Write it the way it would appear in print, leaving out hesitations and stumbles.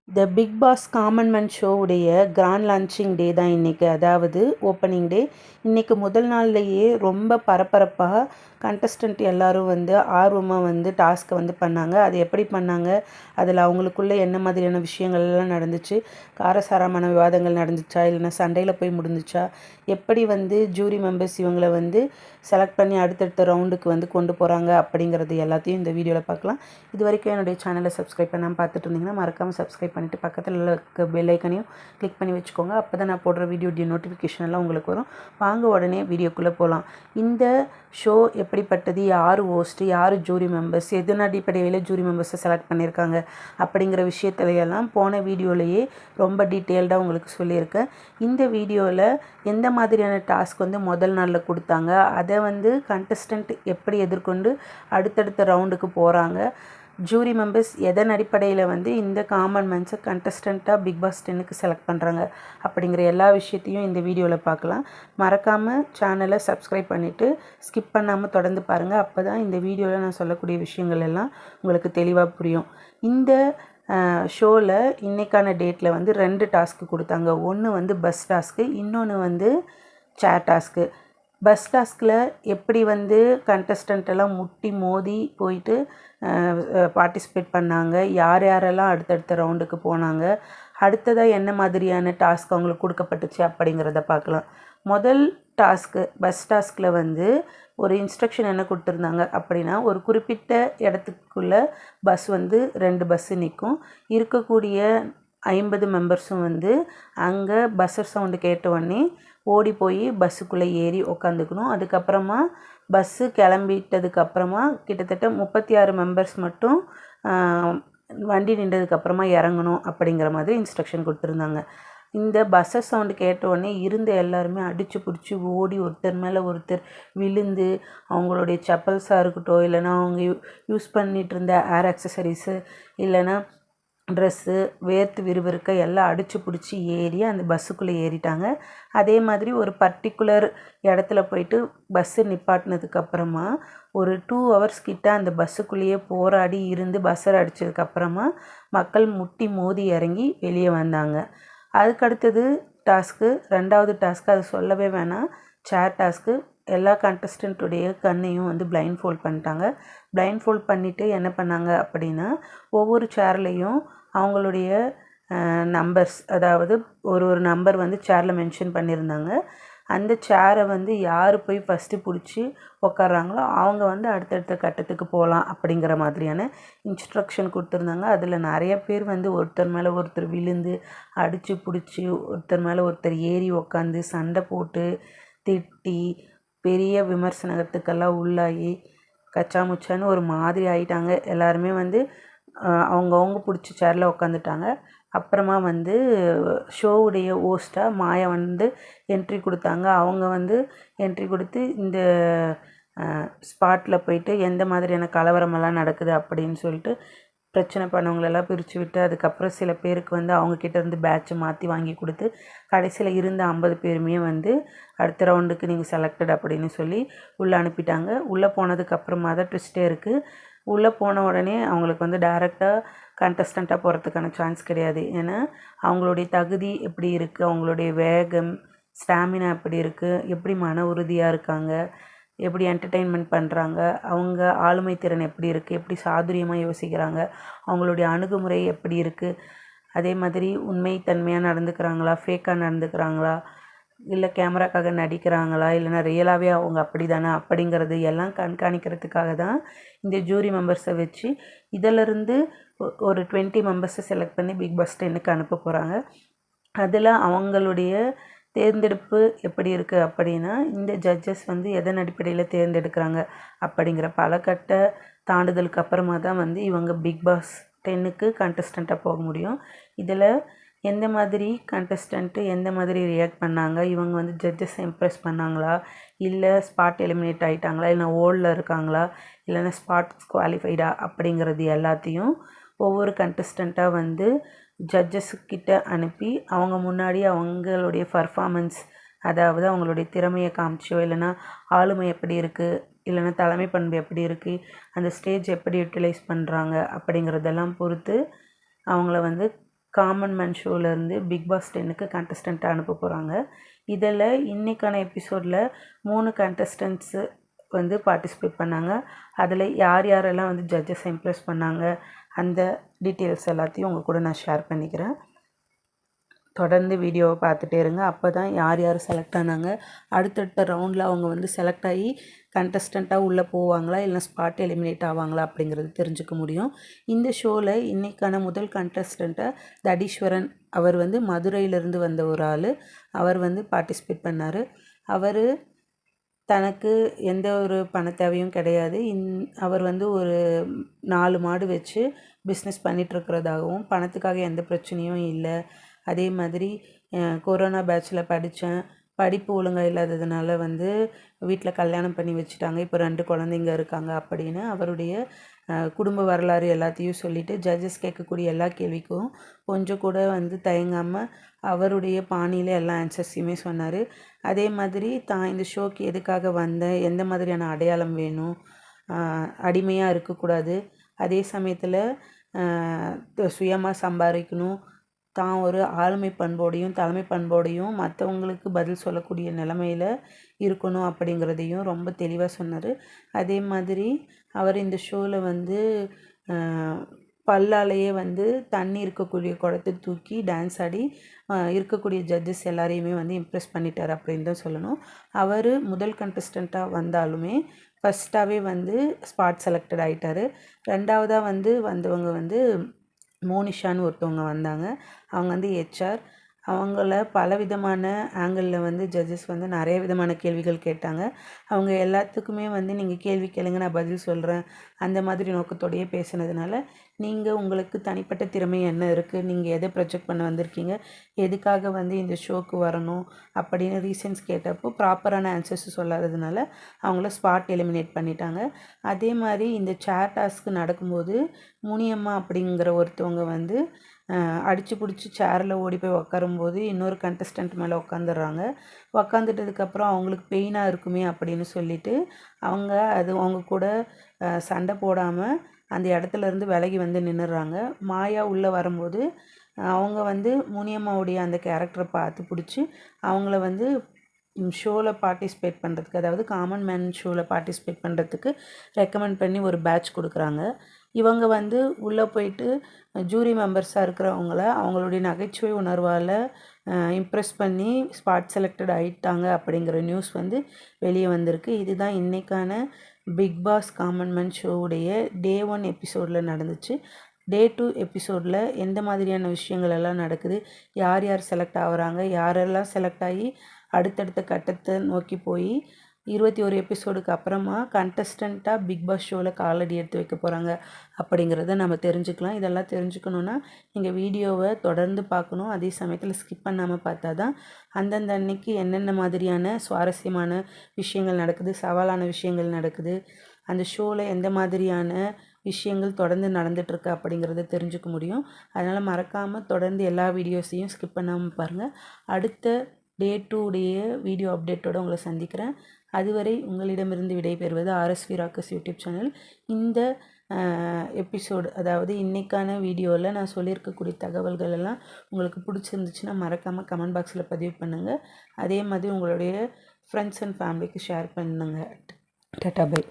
த Bigg Boss common man ஷோவுடைய grand launching day தான் இன்றைக்கி, அதாவது ஓப்பனிங் டே. இன்றைக்கி முதல் நாள்லேயே ரொம்ப பரபரப்பாக கண்டஸ்டன்ட் எல்லோரும் ஆர்வமாக டாஸ்க்கை பண்ணாங்க. அது எப்படி பண்ணாங்க, அதில் அவங்களுக்குள்ளே என்ன மாதிரியான விஷயங்கள்லாம் நடந்துச்சு, காரசாரமான விவாதங்கள் நடந்துச்சா, இல்லைன்னா சண்டையில் போய் முடிஞ்சிச்சா, எப்படி ஜூரி மெம்பர்ஸ் இவங்களை செலக்ட் பண்ணி அடுத்தடுத்த ரவுண்டுக்கு கொண்டு போகிறாங்க அப்படிங்கிறது எல்லாத்தையும் இந்த வீடியோவில் பார்க்கலாம். இது வரைக்கும் என்னுடைய சேனலை சப்ஸ்கிரைப் பண்ணாமல் பார்த்துட்டு இருந்தீங்கன்னா மறக்காமல் சப்ஸ்கிரைப் பண்ணிவிட்டு பக்கத்தில் இருக்க பெல் ஐக்கனையும் கிளிக் பண்ணி வச்சுக்கோங்க. அப்போ தான் நான் போடுற வீடியோ நோட்டிஃபிகேஷன் எல்லாம் உங்களுக்கு வரும். வாங்க உடனே வீடியோக்குள்ளே போகலாம். இந்த ஷோ எப்படிப்பட்டது, யார் ஹோஸ்ட்டு, யார் ஜூரி மெம்பர்ஸ், எதன் அடிப்படையில் ஜூரி மெம்பர்ஸை செலக்ட் பண்ணியிருக்காங்க அப்படிங்கிற விஷயத்துலையெல்லாம் போன வீடியோலையே ரொம்ப டீட்டெயில்டாக உங்களுக்கு சொல்லியிருக்கேன். இந்த வீடியோவில் எந்த மாதிரியான டாஸ்க் முதல் நாளில் கொடுத்தாங்க, அதை கண்டஸ்டன்ட் எப்படி எதிர்கொண்டு அடுத்தடுத்த ரவுண்டுக்கு போகிறாங்க, ஜூரி மெம்பர்ஸ் எதன் அடிப்படையில் இந்த காமன் மேன்ஸை கண்டஸ்டண்ட்டாக பிக் பாஸ் 10க்கு செலக்ட் பண்ணுறாங்க அப்படிங்கிற எல்லா விஷயத்தையும் இந்த வீடியோவில் பார்க்கலாம். மறக்காமல் சேனலை சப்ஸ்கிரைப் பண்ணிவிட்டு ஸ்கிப் பண்ணாமல் தொடர்ந்து பாருங்கள். அப்போ தான் இந்த வீடியோவில் நான் சொல்லக்கூடிய விஷயங்கள் எல்லாம் உங்களுக்கு தெளிவாக புரியும். இந்த ஷோவில் இன்றைக்கான டேட்டில் 2 டாஸ்க்கு கொடுத்தாங்க. ஒன்று பஸ் டாஸ்க்கு, இன்னொன்று சேர் டாஸ்க்கு. பஸ் டாஸ்கில் எப்படி கண்டஸ்டன்ட் எல்லாம் முட்டி மோதி போயிட்டு பார்ட்டிசிபேட் பண்ணாங்க, யார் யாரெல்லாம் அடுத்தடுத்த ரவுண்டுக்கு போனாங்க, அடுத்ததாக என்ன மாதிரியான டாஸ்க் அவங்களுக்கு கொடுக்கப்பட்டுச்சு அப்படிங்கிறத பார்க்கலாம். முதல் டாஸ்க்கு பஸ் டாஸ்கில் ஒரு இன்ஸ்ட்ரக்ஷன் என்ன கொடுத்துருந்தாங்க அப்படின்னா, ஒரு குறிப்பிட்ட இடத்துக்குள்ளே பஸ் 2 பஸ்ஸு நிற்கும். இருக்கக்கூடிய 50 மெம்பர்ஸும் அங்கே பஸ்ஸர் சவுண்டு கேட்ட உடனே ஓடி போய் பஸ்ஸுக்குள்ளே ஏறி உக்காந்துக்கணும். அதுக்கப்புறமா பஸ்ஸு கிளம்பிட்டதுக்கப்புறமா கிட்டத்தட்ட 36 மெம்பர்ஸ் மட்டும் வண்டி நின்றதுக்கப்புறமா இறங்கணும் அப்படிங்கிற மாதிரி இன்ஸ்ட்ரக்ஷன் கொடுத்துருந்தாங்க. இந்த பஸ்ஸர் சவுண்டு கேட்டவுடனே இருந்த எல்லாருமே அடித்து பிடிச்சி ஓடி ஒருத்தர் மேலே ஒருத்தர் விழுந்து அவங்களுடைய செப்பல்ஸாக இருக்கட்டும், இல்லைனா அவங்க யூஸ் பண்ணிகிட்டு இருந்த ஏர் அக்சசரிஸு, இல்லைனா ட்ரெஸ்ஸு, வேர்த்து விறுவிறுக்க எல்லாம் அடித்து பிடிச்சி ஏறி அந்த பஸ்ஸுக்குள்ளே ஏறிட்டாங்க. அதே மாதிரி ஒரு பர்டிகுலர் இடத்துல போயிட்டு பஸ்ஸு நிப்பாட்டினதுக்கப்புறமா ஒரு 2 ஹவர்ஸ் கிட்ட அந்த பஸ்ஸுக்குள்ளேயே போராடி இருந்து பஸ்ஸர் அடித்ததுக்கப்புறமா மக்கள் முட்டி மோதி இறங்கி வெளியே வந்தாங்க. அதுக்கடுத்தது டாஸ்க்கு, 2வது டாஸ்க்கு, அது சொல்லவே வேணாம், சேர் டாஸ்க்கு. எல்லா கண்டஸ்டண்ட்டுடைய கண்ணையும் பிளைண்ட் ஃபோல்ட் பண்ணிட்டாங்க. பிளைண்ட் ஃபோல்ட் பண்ணிவிட்டு என்ன பண்ணாங்க அப்படின்னா, ஒவ்வொரு சேர்லையும் அவங்களுடைய நம்பர்ஸ், அதாவது ஒரு நம்பர் சேரில் மென்ஷன் பண்ணியிருந்தாங்க. அந்த சேரை யார் போய் ஃபஸ்ட்டு பிடிச்சி உட்காராங்களோ அவங்க அடுத்தடுத்த கட்டத்துக்கு போகலாம் அப்படிங்கிற மாதிரியான இன்ஸ்ட்ரக்ஷன் கொடுத்துருந்தாங்க. அதில் நிறைய பேர் ஒருத்தர் மேலே ஒருத்தர் விழுந்து அடித்து பிடிச்சி ஒருத்தர் மேலே ஒருத்தர் ஏறி உக்காந்து சண்டை போட்டு திட்டி பெரிய விமர்சனத்துக்கெல்லாம் உள்ளாகி கச்சாமுச்சான்னு ஒரு மாதிரி ஆகிட்டாங்க. எல்லாருமே அவங்கவுங்க பிடிச்ச சேரில் உக்காந்துட்டாங்க. அப்புறமா ஷோவுடைய ஹோஸ்ட்டாக மாயா என்ட்ரி கொடுத்தாங்க. அவங்க என்ட்ரி கொடுத்து இந்த ஸ்பாட்டில் போயிட்டு எந்த மாதிரியான கலவரமெல்லாம் நடக்குது அப்படின்னு சொல்லிட்டு பிரச்சனை பண்ணவங்களெல்லாம் பிரித்து விட்டு, அதுக்கப்புறம் சில பேருக்கு அவங்கக்கிட்ட இருந்து பேட்சை மாற்றி வாங்கி கொடுத்து கடைசியில் இருந்த 50 பேருமே அடுத்த ரவுண்டுக்கு நீங்கள் செலக்டட் அப்படின்னு சொல்லி உள்ளே அனுப்பிட்டாங்க. உள்ளே போனதுக்கப்புறமா தான் ட்விஸ்ட்டே இருக்குது. உள்ளே போன உடனே அவங்களுக்கு டைரெக்டாக கண்டஸ்டண்ட்டாக போகிறதுக்கான சான்ஸ் கிடையாது. ஏன்னா அவங்களுடைய தகுதி எப்படி இருக்குது, அவங்களுடைய வேகம், ஸ்டாமினா எப்படி இருக்குது, எப்படி மன உறுதியாக இருக்காங்க, எப்படி என்டர்டெயின்மெண்ட் பண்ணுறாங்க, அவங்க ஆளுமை திறன் எப்படி இருக்குது, எப்படி சாதுரியமாக யோசிக்கிறாங்க, அவங்களுடைய அணுகுமுறை எப்படி இருக்குது, அதே மாதிரி உண்மைத்தன்மையாக நடந்துக்கிறாங்களா, ஃபேக்காக நடந்துக்கிறாங்களா, இல்லை கேமராக்காக நடிக்கிறாங்களா, இல்லைனா ரியலாகவே அவங்க அப்படி தானே அப்படிங்கிறது எல்லாம் கண்காணிக்கிறதுக்காக தான் இந்த ஜூரி மெம்பர்ஸை வச்சு இதிலிருந்து ஒரு 20 மெம்பர்ஸை செலக்ட் பண்ணி பிக் பாஸ் 10க்கு அனுப்ப போகிறாங்க. அதில் அவங்களுடைய தேர்ந்தெடுப்பு எப்படி இருக்குது அப்படின்னா, இந்த ஜட்ஜஸ் எதன் அடிப்படையில் தேர்ந்தெடுக்கிறாங்க அப்படிங்கிற பல கட்ட தாண்டுதலுக்கு அப்புறமா தான் இவங்க பிக் பாஸ் 10க்கு கண்டஸ்டண்ட்டாக போக முடியும். இதில் எந்த மாதிரி கண்டஸ்டண்ட்டு எந்த மாதிரி ரியாக்ட் பண்ணாங்க, இவங்க ஜட்ஜஸ் இம்ப்ரெஸ் பண்ணாங்களா, இல்லை ஸ்பாட் எலிமினேட் ஆகிட்டாங்களா, இல்லை ஹோல்டில் இருக்காங்களா, இல்லைன்னா ஸ்பாட் குவாலிஃபைடா அப்படிங்கிறது எல்லாத்தையும் ஒவ்வொரு கண்டஸ்டண்ட்டாக ஜட்ஜஸ்கிட்ட அனுப்பி அவங்க முன்னாடி அவங்களுடைய பர்ஃபார்மன்ஸ், அதாவது அவங்களுடைய திறமையை காமிச்சோ, இல்லைனா ஆளுமை எப்படி இருக்குது, இல்லைனா தலைமை பண்பு எப்படி இருக்குது, அந்த ஸ்டேஜ் எப்படி யூட்டிலைஸ் பண்ணுறாங்க அப்படிங்கிறதெல்லாம் பொறுத்து அவங்கள காமன் மேன் ஷோலேருந்து பிக் பாஸ் 10க்கு கண்டஸ்டண்ட்டாக அனுப்ப போகிறாங்க. இதில் இன்றைக்கான எபிசோடில் 3 கண்டஸ்டன்ட்ஸு வந்து பார்ட்டிசிபேட் பண்ணாங்க. அதில் யார் யாரெல்லாம் வந்து ஜட்ஜஸ் இம்ப்ரெஸ் பண்ணாங்க, அந்த டீட்டெயில்ஸ் எல்லாத்தையும் உங்கள் கூட நான் ஷேர் பண்ணிக்கிறேன். தொடர்ந்து வீடியோவை பார்த்துட்டே இருங்க. அப்போ தான் யார் யார் செலக்ட் ஆனாங்க, அடுத்தடுத்த ரவுண்டில் அவங்க வந்து செலக்ட் ஆகி கண்டஸ்டண்ட்டாக உள்ளே போவாங்களா இல்லை ஸ்பாட் எலிமினேட் ஆவாங்களா அப்படிங்கிறது தெரிஞ்சுக்க முடியும். இந்த ஷோவில் இன்றைக்கான முதல் கண்டஸ்டண்ட்டை தடீஸ்வரன், அவர் வந்து மதுரையிலேருந்து வந்த ஒரு ஆள். அவர் வந்து பார்ட்டிசிபேட் பண்ணார். அவர் தனக்கு எந்த ஒரு பண தேவையும் கிடையாது. அவர் வந்து ஒரு 4 மாடு வச்சு பிஸ்னஸ் பண்ணிகிட்ருக்கிறதாகவும், பணத்துக்காக எந்த பிரச்சனையும் இல்லை. அதே மாதிரி கொரோனா பேட்சில் படித்தேன், படிப்பு ஒழுங்காக இல்லாததுனால வந்து வீட்டில் கல்யாணம் பண்ணி வச்சுட்டாங்க, இப்போ 2 குழந்தைங்க இருக்காங்க அப்படின்னு அவருடைய குடும்ப வரலாறு எல்லாத்தையும் சொல்லிவிட்டு ஜட்ஜஸ் கேட்கக்கூடிய எல்லா கேள்விக்கும் கொஞ்சம் கூட வந்து தயங்காமல் அவருடைய பாணியில் எல்லா ஆன்சர்ஸையுமே சொன்னார். அதே மாதிரி தான் இந்த ஷோக்கு எதுக்காக வந்தேன், எந்த மாதிரியான அடையாளம் வேணும், அடிமையாக இருக்கக்கூடாது, அதே சமயத்தில் சுயமாக சம்பாதிக்கணும், தான் ஒரு ஆளுமை பண்போடையும் தலைமை பண்போடையும் மற்றவங்களுக்கு பதில் சொல்லக்கூடிய நிலமையில் இருக்கணும் அப்படிங்கிறதையும் ரொம்ப தெளிவாக சொன்னார். அதே மாதிரி அவர் இந்த ஷோவில் வந்து பல்லாலேயே வந்து தண்ணி இருக்கக்கூடிய குடத்தை தூக்கி டான்ஸ் ஆடி இருக்கக்கூடிய ஜட்ஜஸ் எல்லாரையுமே வந்து இம்ப்ரெஸ் பண்ணிட்டார் அப்படின்னு தான் சொல்லணும். அவர் முதல் கண்டஸ்டண்ட்டாக வந்தாலுமே ஃபஸ்ட்டாகவே வந்து ஸ்பாட் செலக்டட் ஆகிட்டார். ரெண்டாவதாக வந்து வந்தவங்க வந்து மோனிஷான்னு ஒருத்தவங்க வந்தாங்க. அவங்க வந்து ஹெச்ஆர். அவங்கள பலவிதமான ஆங்கிளில் வந்து ஜட்ஜஸ் வந்து நிறைய விதமான கேள்விகள் கேட்டாங்க. அவங்க எல்லாத்துக்குமே வந்து நீங்கள் கேள்வி கேளுங்க, நான் பதில் சொல்கிறேன், அந்த மாதிரி நோக்கத்தோடையே பேசுனதுனால, நீங்கள் உங்களுக்கு தனிப்பட்ட திறமை என்ன இருக்குது, நீங்கள் எதை ப்ரொஜெக்ட் பண்ண வந்திருக்கீங்க, எதுக்காக வந்து இந்த ஷோக்கு வரணும் அப்படின்னு ரீசன்ஸ் கேட்டப்போ ப்ராப்பரான ஆன்சர்ஸ் சொல்லாததுனால அவங்கள ஸ்பாட் எலிமினேட் பண்ணிட்டாங்க. அதே மாதிரி இந்த சேர் டாஸ்க்கு நடக்கும்போது முனியம்மா அப்படிங்கிற ஒருத்தவங்க வந்து அடித்து பிடிச்சி சேரில் ஓடி போய் உட்காரும்போது இன்னொரு கண்டஸ்டண்ட் மேலே உட்காந்துடுறாங்க. உட்காந்துட்டதுக்கப்புறம் அவங்களுக்கு பெயினாக இருக்குமே அப்படின்னு சொல்லிவிட்டு அவங்க கூட சண்டை போடாமல் அந்த இடத்துலேருந்து விலகி வந்து நின்றுடுறாங்க. மாயா உள்ளே வரும்போது அவங்க வந்து முனியம்மாவுடைய அந்த கேரக்டரை பார்த்து பிடிச்சி அவங்கள வந்து ஷோவில் பார்ட்டிசிபேட் பண்ணுறதுக்கு, அதாவது காமன் மேன் ஷோவில் பார்ட்டிசிபேட் பண்ணுறதுக்கு ரெக்கமெண்ட் பண்ணி ஒரு பேட்ச் கொடுக்குறாங்க. இவங்க வந்து உள்ளே போயிட்டு ஜூரி மெம்பர்ஸாக இருக்கிறவங்கள அவங்களுடைய நகைச்சுவை உணர்வால் இம்ப்ரெஸ் பண்ணி ஸ்பாட் செலக்டட் ஆகிட்டாங்க அப்படிங்கிற நியூஸ் வந்து வெளியே வந்திருக்கு. இதுதான் இன்றைக்கான பிக் பாஸ் காமன் மேன் ஷோவுடைய Day 1 எபிசோடில் நடந்துச்சு. Day 2 எபிசோடில் எந்த மாதிரியான விஷயங்கள் எல்லாம் நடக்குது, யார் யார் செலக்ட் ஆகுறாங்க, யாரெல்லாம் செலக்ட் ஆகி அடுத்தடுத்த கட்டத்தை நோக்கி போய் 21 எபிசோடுக்கு அப்புறமா கண்டஸ்டண்ட்டாக பிக் பாஸ் ஷோவில் காலடி எடுத்து வைக்க போகிறாங்க அப்படிங்கிறத நம்ம தெரிஞ்சுக்கலாம். இதெல்லாம் தெரிஞ்சுக்கணுன்னா நீங்கள் வீடியோவை தொடர்ந்து பார்க்கணும். அதே சமயத்தில் ஸ்கிப் பண்ணாமல் பார்த்தா தான் அந்தந்த அன்னைக்கு என்னென்ன மாதிரியான சுவாரஸ்யமான விஷயங்கள் நடக்குது, சவாலான விஷயங்கள் நடக்குது, அந்த ஷோவில் எந்த மாதிரியான விஷயங்கள் தொடர்ந்து நடந்துகிட்ருக்கு அப்படிங்கிறத தெரிஞ்சுக்க முடியும். அதனால் மறக்காமல் தொடர்ந்து எல்லா வீடியோஸையும் ஸ்கிப் பண்ணாமல் பாருங்கள். அடுத்த Day 2 உடைய வீடியோ அப்டேட்டோடு உங்களை சந்திக்கிறேன். அதுவரை உங்களிடமிருந்து விடைபெறுவது RSV ராக்கர்ஸ் யூடியூப் சேனல். இந்த எபிசோடு, அதாவது இன்றைக்கான வீடியோவில் நான் சொல்லியிருக்கக்கூடிய தகவல்கள் எல்லாம் உங்களுக்கு பிடிச்சிருந்துச்சுன்னா மறக்காமல் கமெண்ட் பாக்ஸில் பதிவு பண்ணுங்கள். அதே மாதிரி உங்களுடைய ஃப்ரெண்ட்ஸ் அண்ட் ஃபேமிலிக்கு ஷேர் பண்ணுங்கள். Tata bye.